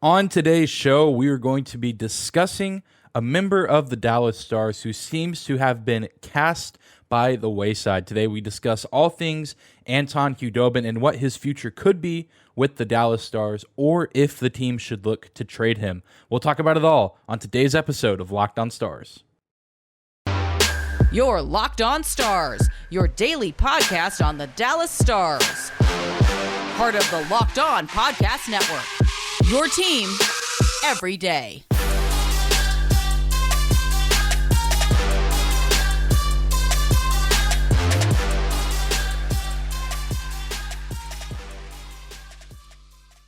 On today's show, we are going to be discussing a member of the Dallas Stars who seems to have been cast by the wayside. Today, we discuss all things Anton Khudobin and what his future could be with the Dallas Stars, or if the team should look to trade him. We'll talk about it all on today's episode of Locked On Stars. Your Locked On Stars, your daily podcast on the Dallas Stars. Part of the Locked On Podcast Network. Your team every day.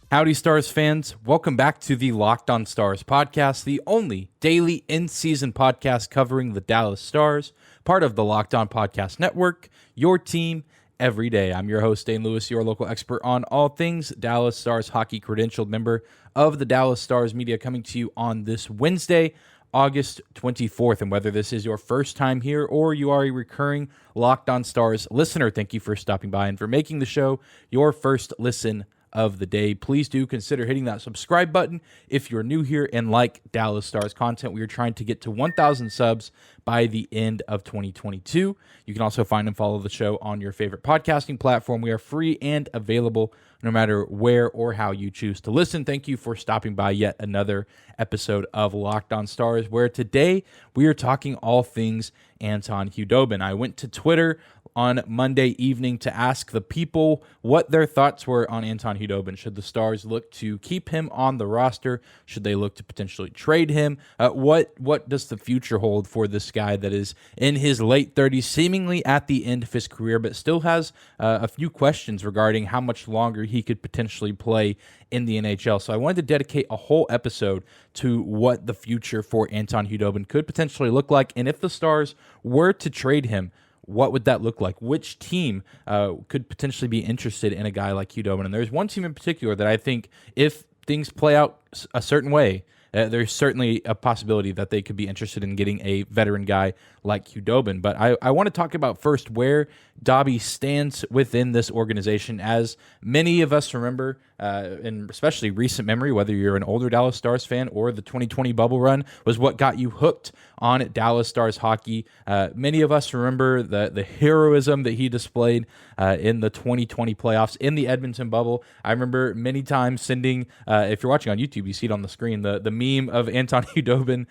Howdy, Stars fans. Welcome back to the Locked On Stars podcast, the only daily in-season podcast covering the Dallas Stars, part of the Locked On Podcast Network, your team every day. I'm your host, Dane Lewis, your local expert on all things Dallas Stars hockey, credentialed member of the Dallas Stars media, coming to you on this Wednesday, August 24th. And whether this is your first time here or you are a recurring Locked On Stars listener, thank you for stopping by and for making the show your first listen of the day. Please do consider hitting that subscribe button if you're new here and like Dallas Stars content. We are trying to get to 1,000 subs by the end of 2022. You can also find and follow the show on your favorite podcasting platform. We are free and available no matter where or how you choose to listen. Thank you for stopping by yet another episode of Locked On Stars, where today we are talking all things Anton Khudobin. I went to Twitter on Monday evening to ask the people what their thoughts were on Anton Khudobin. Should the Stars look to keep him on the roster? Should they look to potentially trade him? What does the future hold for this guy that is in his late 30s, seemingly at the end of his career, but still has a few questions regarding how much longer he could potentially play in the NHL. So I wanted to dedicate a whole episode to what the future for Anton Khudobin could potentially look like, and if the Stars were to trade him, what would that look like? Which team could potentially be interested in a guy like Khudobin? And there's one team in particular that I think, if things play out a certain way, there's certainly a possibility that they could be interested in getting a veteran guy like Khudobin. But I want to talk about first where Dobby stands within this organization. As many of us remember, in especially recent memory, whether you're an older Dallas Stars fan or the 2020 bubble run was what got you hooked on Dallas Stars hockey. Many of us remember the heroism that he displayed in the 2020 playoffs in the Edmonton bubble. I remember many times sending, if you're watching on YouTube, you see it on the screen, the meme of Anton Khudobin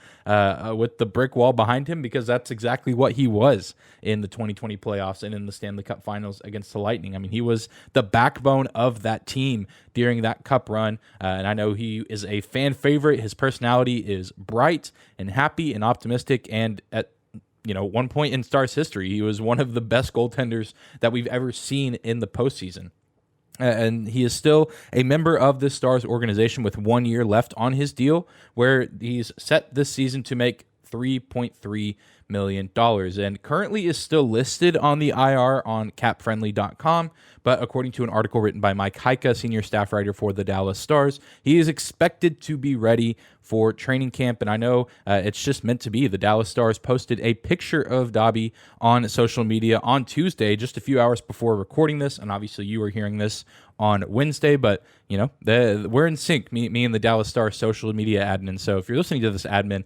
with the brick wall behind him, because that's exactly what he was in the 2020 playoffs and in the Stanley Cup finals against the Lightning. I mean, he was the backbone of that team during that cup run, and I know he is a fan favorite. His personality is bright and happy and optimistic, and at one point in Stars history, he was one of the best goaltenders that we've ever seen in the postseason. And he is still a member of the Stars organization with 1 year left on his deal, where he's set this season to make $3.3 million, and currently is still listed on the IR on capfriendly.com. But according to an article written by Mike Heika, senior staff writer for the Dallas Stars, he is expected to be ready for training camp. And I know it's just meant to be. The Dallas Stars posted a picture of Dobby on social media on Tuesday, just a few hours before recording this. And obviously you are hearing this on Wednesday, but we're in sync, me and the Dallas Stars social media admin. So if you're listening to this admin,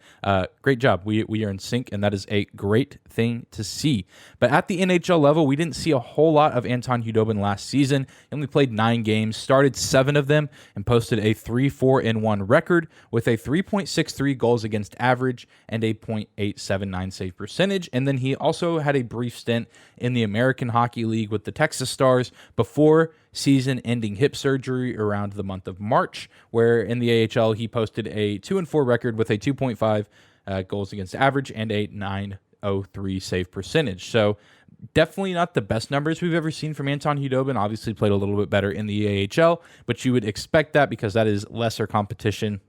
great job. We are in sync, and that is a great thing to see. But at the NHL level, we didn't see a whole lot of Anton Khudobin last season. He only played 9 games, started 7 of them, and posted a 3-4-1 record with a 3.63 goals against average and a .879 save percentage. And then he also had a brief stint in the American Hockey League with the Texas Stars before season-ending hip surgery around the month of March, where in the AHL he posted a 2-4 record with a 2.5 goals against average and a .903 save percentage. So definitely not the best numbers we've ever seen from Anton Khudobin. Obviously played a little bit better in the AHL, but you would expect that because that is lesser competition.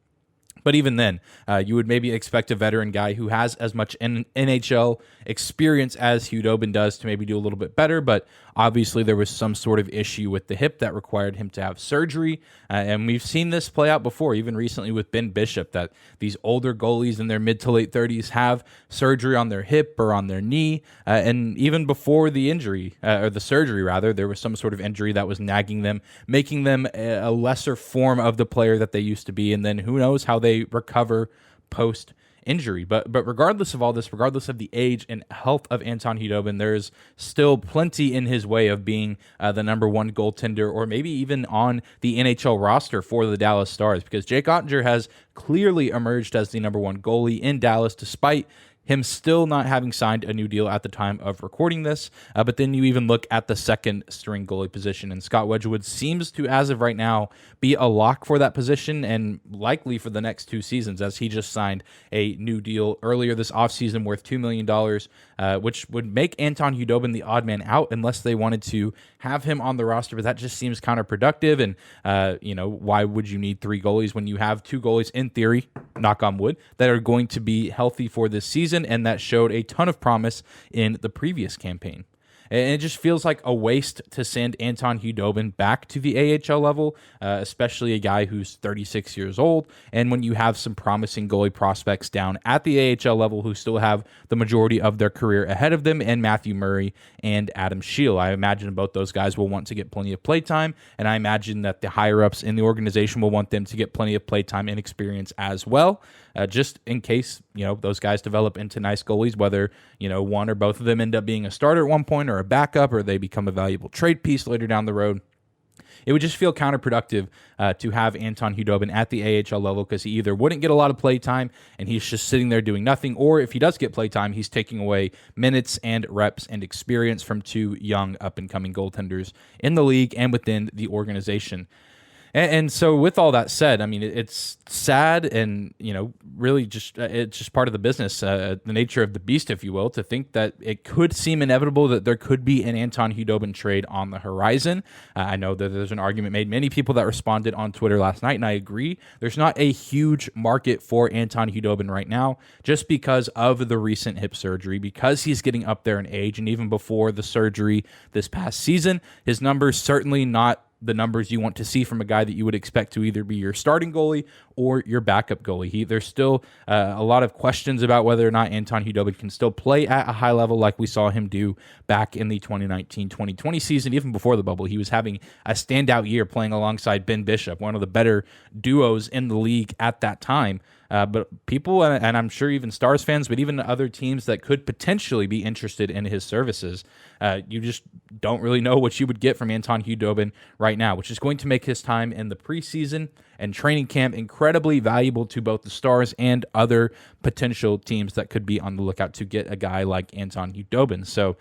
But even then, you would maybe expect a veteran guy who has as much NHL experience as Khudobin does to maybe do a little bit better. But obviously, there was some sort of issue with the hip that required him to have surgery. And we've seen this play out before, even recently with Ben Bishop, that these older goalies in their mid to late 30s have surgery on their hip or on their knee. And even before the injury, or the surgery rather, there was some sort of injury that was nagging them, making them a lesser form of the player that they used to be. And then who knows how they recover post injury. But regardless of all this, regardless of the age and health of Anton Khudobin, there's still plenty in his way of being the number one goaltender, or maybe even on the NHL roster for the Dallas Stars, because Jake Oettinger has clearly emerged as the number one goalie in Dallas, despite him still not having signed a new deal at the time of recording this. But then you even look at the second string goalie position, and Scott Wedgwood seems to, as of right now, be a lock for that position, and likely for the next 2 seasons, as he just signed a new deal earlier this offseason worth $2 million, which would make Anton Khudobin the odd man out unless they wanted to have him on the roster. But that just seems counterproductive. And, why would you need 3 goalies when you have 2 goalies, in theory, knock on wood, that are going to be healthy for this season, and that showed a ton of promise in the previous campaign? And it just feels like a waste to send Anton Khudobin back to the AHL level, especially a guy who's 36 years old. And when you have some promising goalie prospects down at the AHL level who still have the majority of their career ahead of them, and Matthew Murray and Adam Scheel. I imagine both those guys will want to get plenty of play time, and I imagine that the higher-ups in the organization will want them to get plenty of play time and experience as well, just in case, those guys develop into nice goalies, whether, one or both of them end up being a starter at one point or a backup, or they become a valuable trade piece later down the road. It would just feel counterproductive to have Anton Khudobin at the AHL level, because he either wouldn't get a lot of play time and he's just sitting there doing nothing, or if he does get play time, he's taking away minutes and reps and experience from 2 young up-and-coming goaltenders in the league and within the organization. And so with all that said, I mean, it's sad, and, really just it's just part of the business, the nature of the beast, if you will, to think that it could seem inevitable that there could be an Anton Khudobin trade on the horizon. I know that there's an argument made. Many people that responded on Twitter last night, and I agree, there's not a huge market for Anton Khudobin right now, just because of the recent hip surgery, because he's getting up there in age, and even before the surgery this past season, his numbers certainly not the numbers you want to see from a guy that you would expect to either be your starting goalie or your backup goalie. There's still a lot of questions about whether or not Anton Khudobin can still play at a high level like we saw him do back in the 2019-2020 season. Even before the bubble, he was having a standout year playing alongside Ben Bishop, one of the better duos in the league at that time. But people, and I'm sure even Stars fans, but even other teams that could potentially be interested in his services, you just don't really know what you would get from Anton Khudobin right now, which is going to make his time in the preseason and training camp incredibly valuable to both the Stars and other potential teams that could be on the lookout to get a guy like Anton Khudobin. So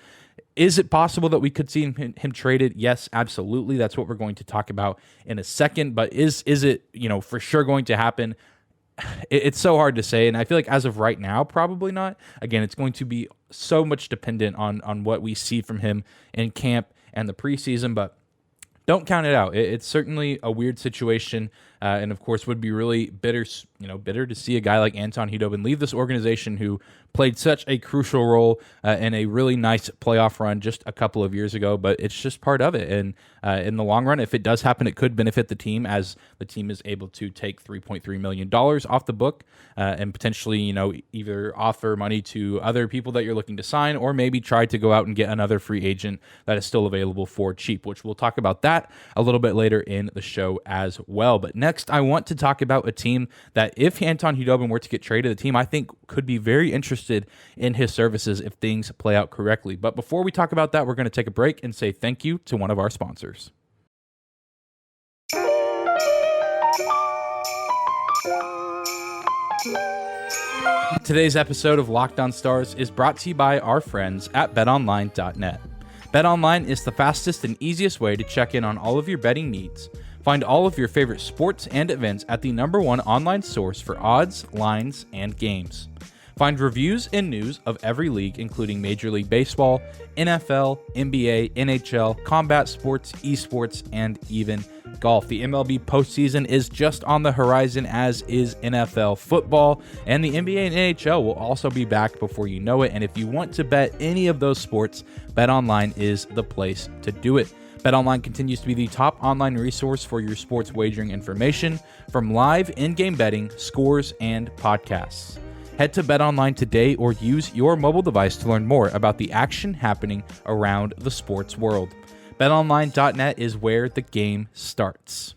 is it possible that we could see him traded? Yes, absolutely. That's what we're going to talk about in a second. But is it, for sure going to happen? It's so hard to say, and I feel like as of right now, probably not. Again, it's going to be so much dependent on what we see from him in camp and the preseason, but don't count it out. It's certainly a weird situation, and of course would be really bitter to see a guy like Anton Khudobin leave this organization who played such a crucial role in a really nice playoff run just a couple of years ago, but it's just part of it. And in the long run, if it does happen, it could benefit the team, as the team is able to take $3.3 million off the book and potentially, either offer money to other people that you're looking to sign, or maybe try to go out and get another free agent that is still available for cheap, which we'll talk about that a little bit later in the show as well. But next, I want to talk about a team that, if Anton Khudobin were to get traded, the team I think could be very interested in his services if things play out correctly. But before we talk about that, we're going to take a break and say thank you to one of our sponsors. Today's episode of Locked On Stars is brought to you by our friends at BetOnline.net. BetOnline is the fastest and easiest way to check in on all of your betting needs. Find all of your favorite sports and events at the #1 online source for odds, lines, and games. Find reviews and news of every league, including Major League Baseball, NFL, NBA, NHL, combat sports, esports, and even golf. The MLB postseason is just on the horizon, as is NFL football, and the NBA and NHL will also be back before you know it. And if you want to bet any of those sports, BetOnline is the place to do it. BetOnline continues to be the top online resource for your sports wagering information, from live in-game betting, scores, and podcasts. Head to BetOnline today or use your mobile device to learn more about the action happening around the sports world. BetOnline.net is where the game starts.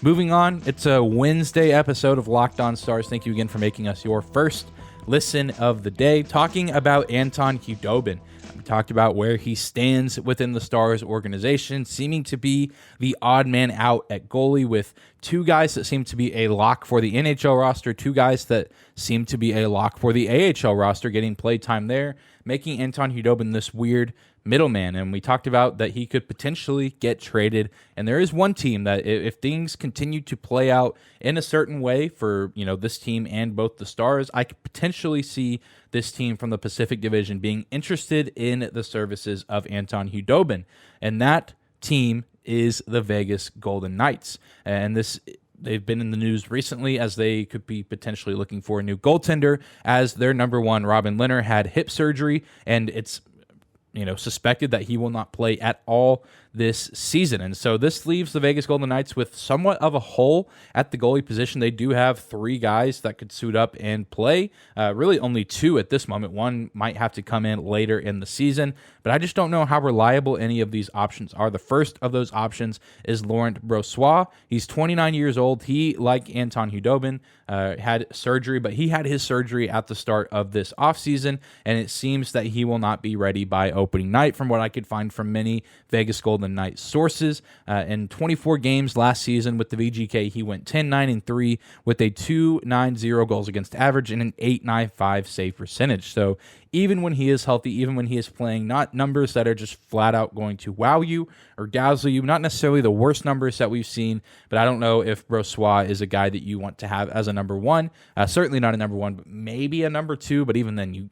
Moving on, it's a Wednesday episode of Locked On Stars. Thank you again for making us your first listen of the day, talking about Anton Khudobin. We talked about where he stands within the Stars organization, seeming to be the odd man out at goalie, with two guys that seem to be a lock for the NHL roster, two guys that seem to be a lock for the AHL roster, getting play time there, making Anton Khudobin this weird middleman. And we talked about that he could potentially get traded. And there is one team that, if things continue to play out in a certain way for, this team and both the Stars, I could potentially see this team from the Pacific Division being interested in the services of Anton Khudobin. And that team is the Vegas Golden Knights. And they've been in the news recently as they could be potentially looking for a new goaltender, as their number one, Robin Lehner, had hip surgery, and it's suspected that he will not play at all this season. And so this leaves the Vegas Golden Knights with somewhat of a hole at the goalie position. They do have three guys that could suit up and play. Really only two at this moment. One might have to come in later in the season, but I just don't know how reliable any of these options are. The first of those options is Laurent Broswar. He's 29 years old. He, like Anton Khudobin, had surgery, but he had his surgery at the start of this offseason, and it seems that he will not be ready by opening night, from what I could find from many Vegas Golden Knights sources. In 24 games last season with the VGK, he went 10-9-3 with a 2.90 goals against average and an 8.95 save percentage. So even when he is healthy, even when he is playing, not numbers that are just flat out going to wow you or dazzle you, not necessarily the worst numbers that we've seen, but I don't know if Brossois is a guy that you want to have as a number one. Certainly not a number one, but maybe a number two, but even then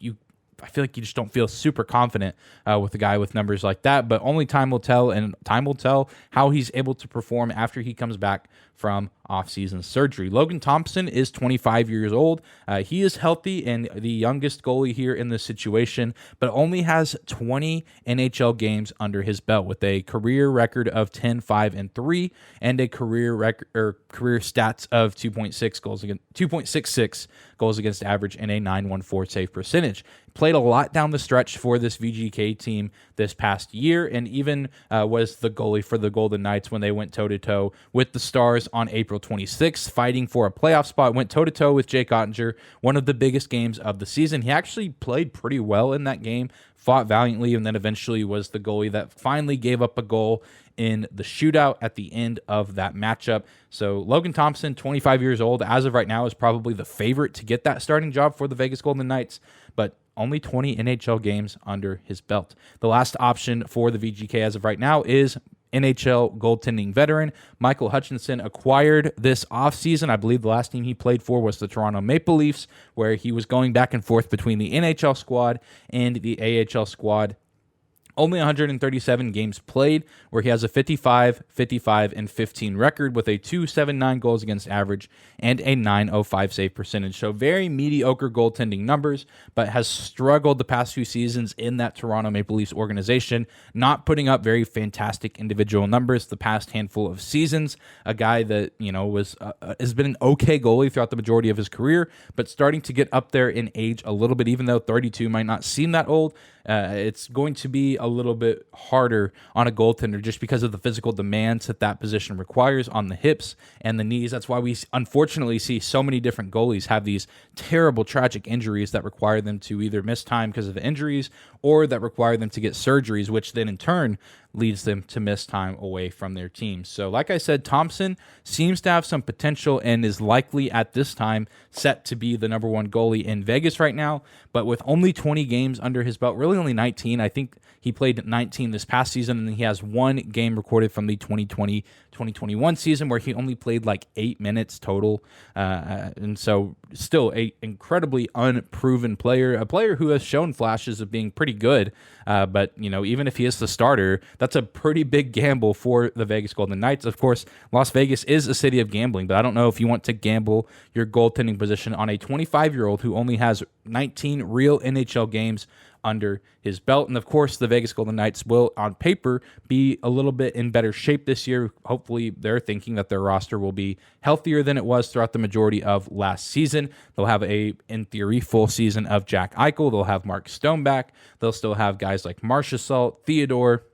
I feel like you just don't feel super confident with a guy with numbers like that, but only time will tell, and time will tell how he's able to perform after he comes back from off-season surgery. Logan Thompson is 25 years old. He is healthy and the youngest goalie here in this situation, but only has 20 NHL games under his belt, with a career record of 10-5-3 and a career stats of 2.66 goals against average and a 9.14 save percentage. Played a lot down the stretch for this VGK team this past year, and even was the goalie for the Golden Knights when they went toe-to-toe with the Stars on April 26th, fighting for a playoff spot. Went toe-to-toe with Jake Ottinger, one of the biggest games of the season. He actually played pretty well in that game, fought valiantly, and then eventually was the goalie that finally gave up a goal in the shootout at the end of that matchup. So Logan Thompson, 25 years old, as of right now, is probably the favorite to get that starting job for the Vegas Golden Knights, but only 20 NHL games under his belt. The last option for the VGK as of right now is NHL goaltending veteran Michael Hutchinson, acquired this offseason. I believe the last team he played for was the Toronto Maple Leafs, where he was going back and forth between the NHL squad and the AHL squad. Only 137 games played, where he has a 55, 55, and 15 record with a 2.79 goals against average and a 9.05 save percentage. So very mediocre goaltending numbers, but has struggled the past few seasons in that Toronto Maple Leafs organization, not putting up very fantastic individual numbers the past handful of seasons. A guy that, has been an okay goalie throughout the majority of his career, but starting to get up there in age a little bit, even though 32 might not seem that old. It's going to be a little bit harder on a goaltender just because of the physical demands that position requires on the hips and the knees. That's why we unfortunately see so many different goalies have these terrible, tragic injuries that require them to either miss time because of injuries or that require them to get surgeries, which then in turn leads them to miss time away from their team. So like I said, Thompson seems to have some potential and is likely at this time set to be the number one goalie in Vegas right now. But with only 20 games under his belt, really only 19, I think he played 19 this past season, and he has one game recorded from the 2020-2021 season where he only played like 8 minutes total. And so still a incredibly unproven player, a player who has shown flashes of being pretty good. But, even if he is the starter, that's a pretty big gamble for the Vegas Golden Knights. Of course, Las Vegas is a city of gambling, but I don't know if you want to gamble your goaltending position on a 25-year-old who only has 19 real NHL games under his belt. And of course, the Vegas Golden Knights will, on paper, be a little bit in better shape this year. Hopefully, they're thinking that their roster will be healthier than it was throughout the majority of last season. They'll have in theory, full season of Jack Eichel. They'll have Mark Stone back. They'll still have guys like Marchessault, Theodore.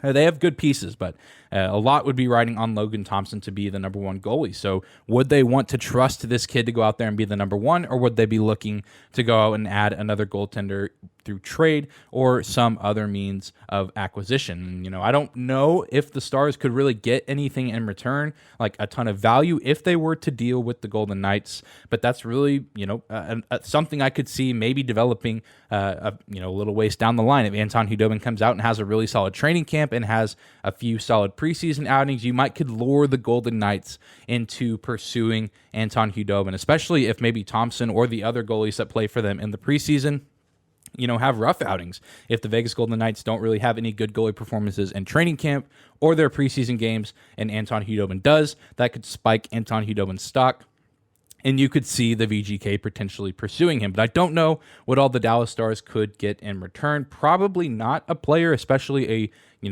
They have good pieces, but a lot would be riding on Logan Thompson to be the number one goalie. So would they want to trust this kid to go out there and be the number one, or would they be looking to go out and add another goaltender through trade or some other means of acquisition? I don't know if the Stars could really get anything in return, like a ton of value, if they were to deal with the Golden Knights. But that's really, something I could see maybe developing, a little ways down the line. If Anton Khudobin comes out and has a really solid training camp and has a few solid preseason outings, you could lure the Golden Knights into pursuing Anton Khudobin, especially if maybe Thompson or the other goalies that play for them in the preseason have rough outings. If the Vegas Golden Knights don't really have any good goalie performances in training camp or their preseason games, and Anton Khudobin does, that could spike Anton Khudobin's stock, and you could see the VGK potentially pursuing him. But I don't know what all the Dallas Stars could get in return. Probably not a player, especially a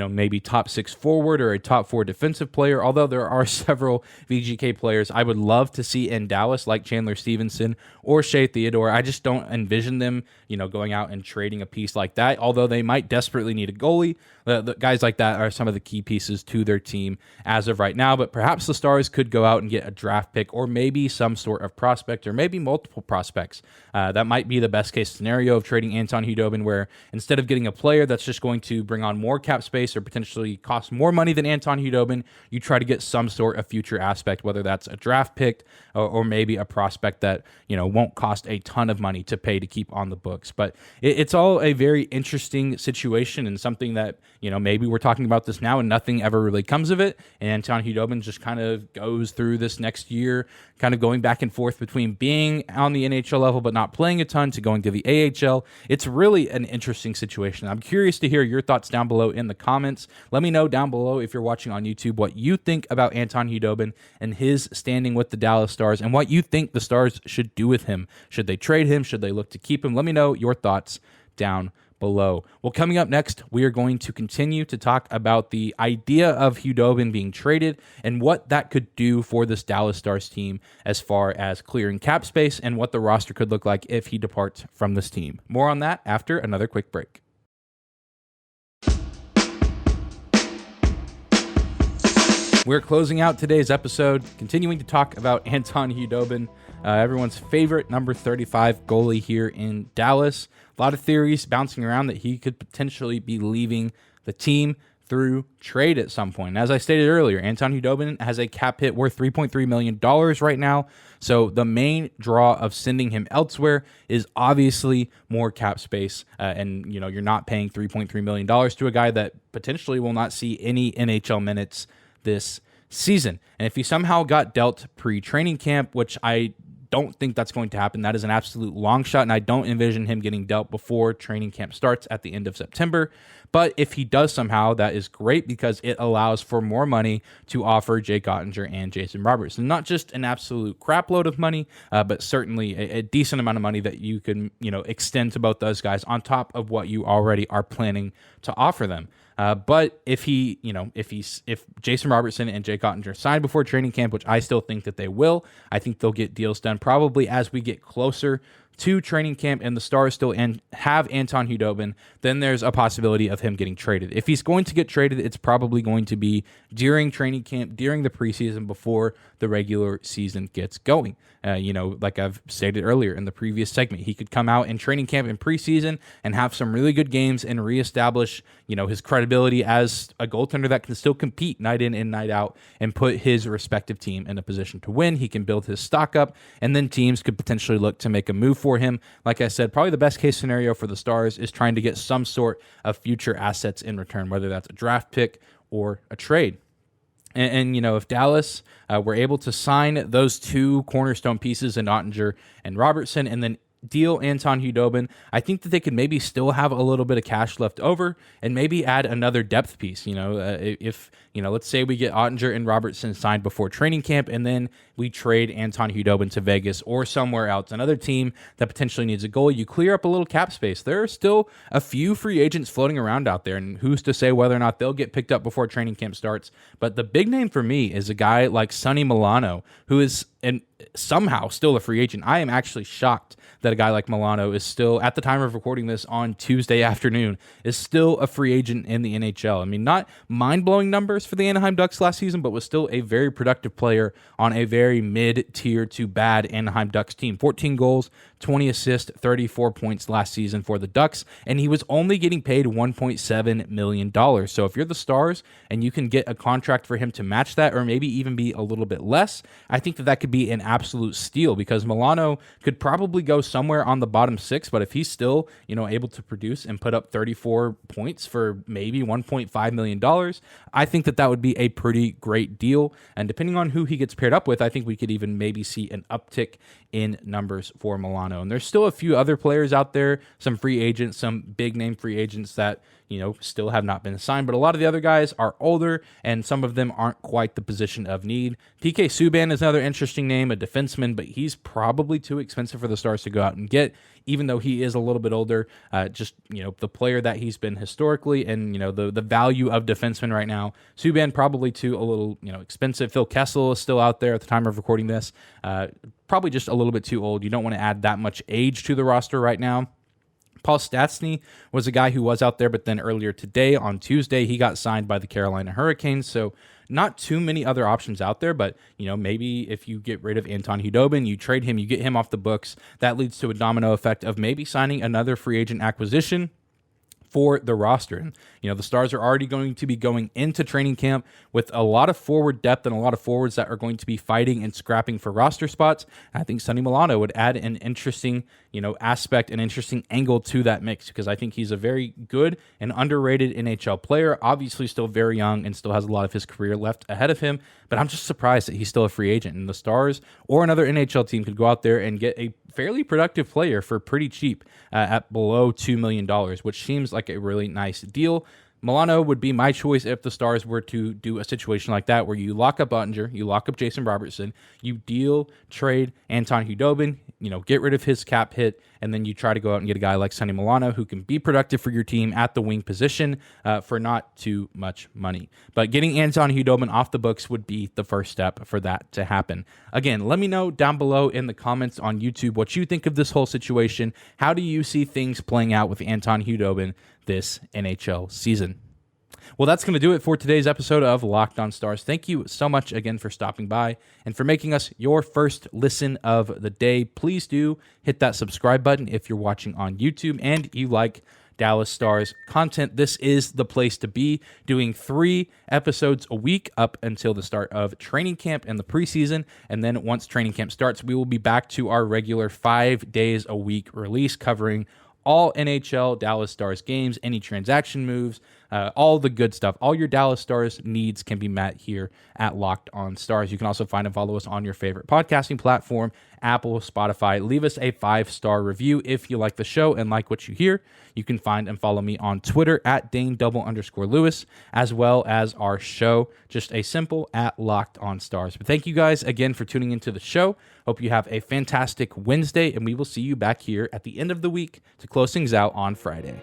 maybe top 6 forward or a top 4 defensive player, although there are several VGK players I would love to see in Dallas, like Chandler Stevenson or Shea Theodore. I just don't envision them, going out and trading a piece like that, although they might desperately need a goalie. The guys like that are some of the key pieces to their team as of right now, but perhaps the Stars could go out and get a draft pick or maybe some sort of prospect or maybe multiple prospects. That might be the best case scenario of trading Anton Khudobin, where instead of getting a player that's just going to bring on more cap space or potentially cost more money than Anton Khudobin, you try to get some sort of future aspect, whether that's a draft pick or maybe a prospect that won't cost a ton of money to pay to keep on the books. But it's all a very interesting situation and something that maybe we're talking about this now and nothing ever really comes of it, and Anton Khudobin just kind of goes through this next year kind of going back and forth between being on the NHL level but not playing a ton to going to the AHL. It's really an interesting situation. I'm curious to hear your thoughts down below in the comments. Let me know down below, if you're watching on YouTube, what you think about Anton Khudobin and his standing with the Dallas Stars and what you think the Stars should do with him. Should they trade him? Should they look to keep him? Let me know your thoughts down below. Well, coming up next, we are going to continue to talk about the idea of Khudobin being traded and what that could do for this Dallas Stars team as far as clearing cap space and what the roster could look like if he departs from this team. More on that after another quick break. We're closing out today's episode, continuing to talk about Anton Khudobin, everyone's favorite number 35 goalie here in Dallas. A lot of theories bouncing around that he could potentially be leaving the team through trade at some point. And as I stated earlier, Anton Khudobin has a cap hit worth $3.3 million right now. So the main draw of sending him elsewhere is obviously more cap space. And you're not paying $3.3 million to a guy that potentially will not see any NHL minutes this season. And if he somehow got dealt pre-training camp, which I don't think that's going to happen, that is an absolute long shot, and I don't envision him getting dealt before training camp starts at the end of September. But if he does somehow, that is great because it allows for more money to offer Jake Oettinger and Jason Roberts. And not just an absolute crap load of money, but certainly a decent amount of money that you can, extend to both those guys on top of what you already are planning to offer them. But if Jason Robertson and Jake Oettinger sign before training camp, which I still think that they will, I think they'll get deals done probably as we get closer to training camp and the Stars still have Anton Khudobin, then there's a possibility of him getting traded. If he's going to get traded, it's probably going to be during training camp, during the preseason, before the regular season gets going. Like I've stated earlier in the previous segment, he could come out in training camp and preseason and have some really good games and reestablish, his credibility as a goaltender that can still compete night in and night out and put his respective team in a position to win. He can build his stock up, and then teams could potentially look to make a move for him. Like I said, probably the best case scenario for the Stars is trying to get some sort of future assets in return, whether that's a draft pick or a trade. And if Dallas were able to sign those two cornerstone pieces in Oettinger and Robertson and then deal Anton Khudobin, I think that they could maybe still have a little bit of cash left over and maybe add another depth piece. If let's say we get Oettinger and Robertson signed before training camp and then we trade Anton Khudobin to Vegas or somewhere else, another team that potentially needs a goal, you clear up a little cap space. There are still a few free agents floating around out there, and who's to say whether or not they'll get picked up before training camp starts. But the big name for me is a guy like Sonny Milano, who is somehow still a free agent. I am actually shocked that a guy like Milano is still, at the time of recording this on Tuesday afternoon, is still a free agent in the NHL. I mean, not mind-blowing numbers for the Anaheim Ducks last season, but was still a very productive player on a very mid-tier to bad Anaheim Ducks team. 14 goals, 20 assists, 34 points last season for the Ducks, and he was only getting paid $1.7 million. So if you're the Stars and you can get a contract for him to match that or maybe even be a little bit less, I think that could be an absolute steal, because Milano could probably go somewhere on the bottom six, but if he's still, able to produce and put up 34 points for maybe $1.5 million, I think that would be a pretty great deal. And depending on who he gets paired up with, I think we could even maybe see an uptick in numbers for Milano. And there's still a few other players out there, some free agents, some big name free agents that still have not been signed, but a lot of the other guys are older and some of them aren't quite the position of need. PK Subban is another interesting name, a defenseman, but he's probably too expensive for the Stars to go out and get, even though he is a little bit older. The player that he's been historically and, the value of defensemen right now, Subban probably too a little, expensive. Phil Kessel is still out there at the time of recording this. Probably just a little bit too old. You don't want to add that much age to the roster right now. Paul Stastny was a guy who was out there, but then earlier today, on Tuesday, he got signed by the Carolina Hurricanes. So not too many other options out there, but, maybe if you get rid of Anton Khudobin, you trade him, you get him off the books, that leads to a domino effect of maybe signing another free agent acquisition for the roster. And, the Stars are already going to be going into training camp with a lot of forward depth and a lot of forwards that are going to be fighting and scrapping for roster spots. I think Sonny Milano would add an interesting, aspect, an interesting angle to that mix, because I think he's a very good and underrated NHL player, obviously still very young and still has a lot of his career left ahead of him, but I'm just surprised that he's still a free agent. And the Stars or another NHL team could go out there and get a fairly productive player for pretty cheap at below $2 million, which seems like a really nice deal. Milano would be my choice if the Stars were to do a situation like that, where you lock up Oettinger, you lock up Jason Robertson, you trade Anton Khudobin, get rid of his cap hit, and then you try to go out and get a guy like Sonny Milano who can be productive for your team at the wing position for not too much money. But getting Anton Khudobin off the books would be the first step for that to happen. Again, let me know down below in the comments on YouTube what you think of this whole situation. How do you see things playing out with Anton Khudobin this NHL season? Well, that's going to do it for today's episode of Locked On Stars. Thank you so much again for stopping by and for making us your first listen of the day. Please do hit that subscribe button if you're watching on YouTube and you like Dallas Stars content. This is the place to be, doing 3 episodes a week up until the start of training camp and the preseason. And then once training camp starts, we will be back to our regular 5 days a week release, covering all NHL Dallas Stars games, any transaction moves, all the good stuff. All your Dallas Stars needs can be met here at Locked On Stars. You can also find and follow us on your favorite podcasting platform, Apple, Spotify. Leave us a 5-star review if you like the show and like what you hear. You can find and follow me on Twitter at Dane_Lewis, as well as our show, just a simple at Locked On Stars. But thank you guys again for tuning into the show. Hope you have a fantastic Wednesday, and we will see you back here at the end of the week to close things out on Friday.